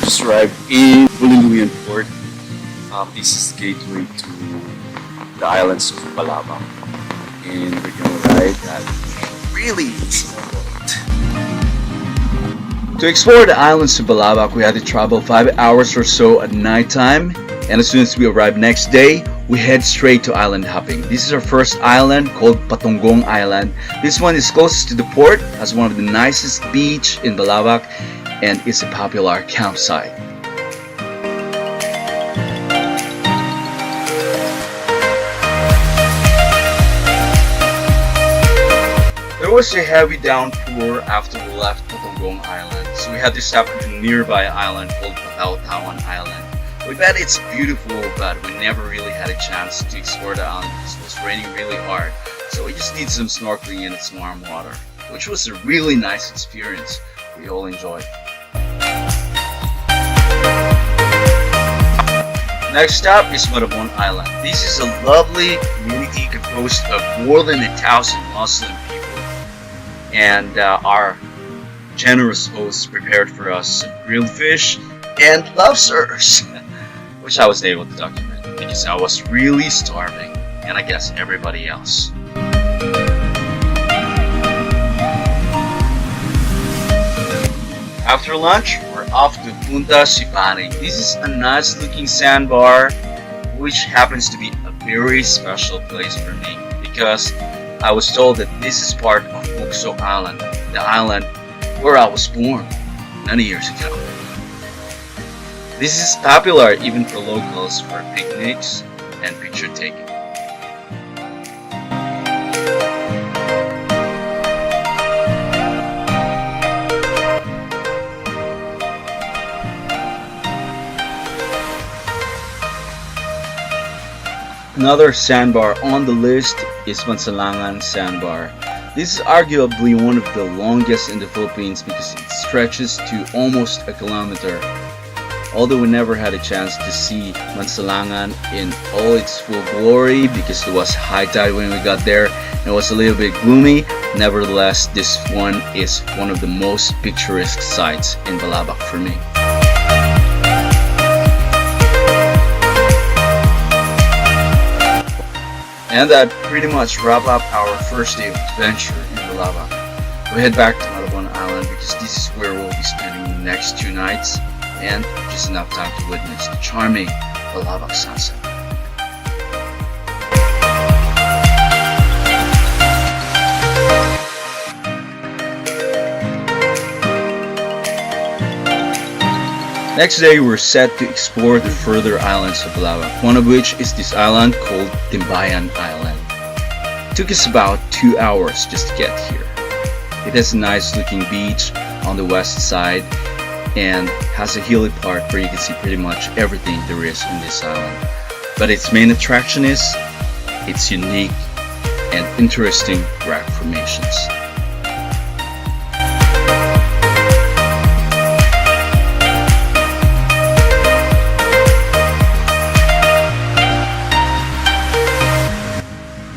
just arrived in Nido and Coron. This is the gateway to the islands of Balabac. And we're gonna ride that really small boat. To explore the islands of Balabac, we had to travel 5 hours or so at nighttime. And as soon as we arrive next day, we head straight to island hopping. This is our first island called Patunggong Island. This one is closest to the port, has one of the nicest beach in Balabac, and is a popular campsite. There was a heavy downpour after we left Patunggong Island, so we had to stop at a nearby island called Palawan Island. We bet it's beautiful, but we never really had a chance to explore the island because it was raining really hard. So we just did some snorkeling in its warm water, which was a really nice experience. We all enjoyed. Next stop is Balabac Island. This is a lovely community composed of more than 1,000 Muslim people. And our generous hosts prepared for us some grilled fish and lobsters, which I was able to document because I was really starving, and I guess everybody else. After lunch, we're off to Punta Sipani. This is a nice looking sandbar, which happens to be a very special place for me because I was told that this is part of Bukso Island, the island where I was born many years ago. This is popular even for locals for picnics and picture taking. Another sandbar on the list is Mansalangan Sandbar. This is arguably one of the longest in the Philippines because it stretches to almost a kilometer. Although we never had a chance to see Mansalangan in all its full glory because it was high tide when we got there and it was a little bit gloomy, nevertheless this one is one of the most picturesque sites in Balabac for me. And that pretty much wrapped up our first day of adventure in Balabac. We head back to Balabac Island because this is where we'll be spending the next 2 nights and just enough time to witness the charming Balabac sunset. Next day, we're set to explore the further islands of Balabac, one of which is this island called Timbayan Island. It took us about 2 hours just to get here. It has a nice looking beach on the west side and has a hilly part where you can see pretty much everything there is in this island. But its main attraction is its unique and interesting rock formations.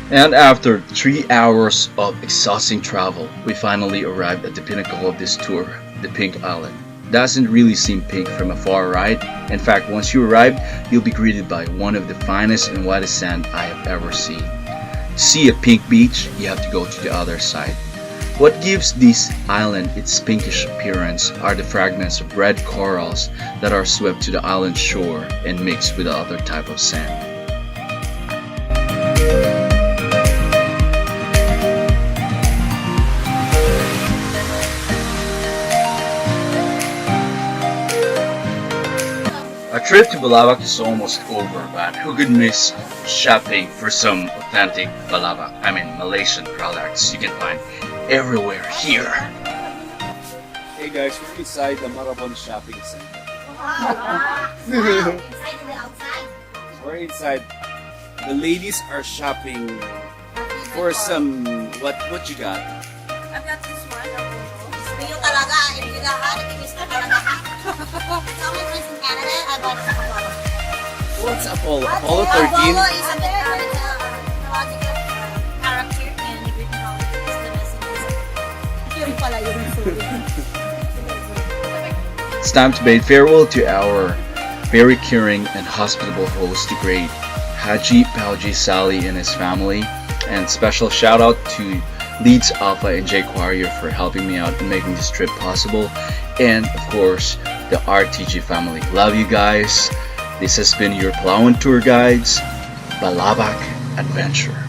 And after 3 hours of exhausting travel, we finally arrived at the pinnacle of this tour, the Pink Island. Doesn't really seem pink from afar, right? In fact, once you arrive, you'll be greeted by one of the finest and whitest sand I have ever seen. To see a pink beach, you have to go to the other side. What gives this island its pinkish appearance are the fragments of red corals that are swept to the island shore and mixed with the other type of sand. Our trip to Balabac is almost over, but who could miss shopping for some authentic Malaysian products you can find everywhere here. Hey guys, we're inside the Marabon Shopping Center. Inside or outside? We're inside. The ladies are shopping for some what you got? I've got this one. Gusto talaga. Ibigis na talaga. It's only place in Canada. I bought it from Apollo. What's Apollo? Apollo 13? Apollo is a mythological character in the Greek mythology. It's the message. Yun pala yung It's time to bid farewell to our very caring and hospitable host, the great Haji Pauji Sali and his family. And special shout out to Leeds Alpha and Jake Warrior for helping me out and making this trip possible. And of course, the RTG family. Love you guys. This has been your Palawan Tour Guides, Balabac Adventure.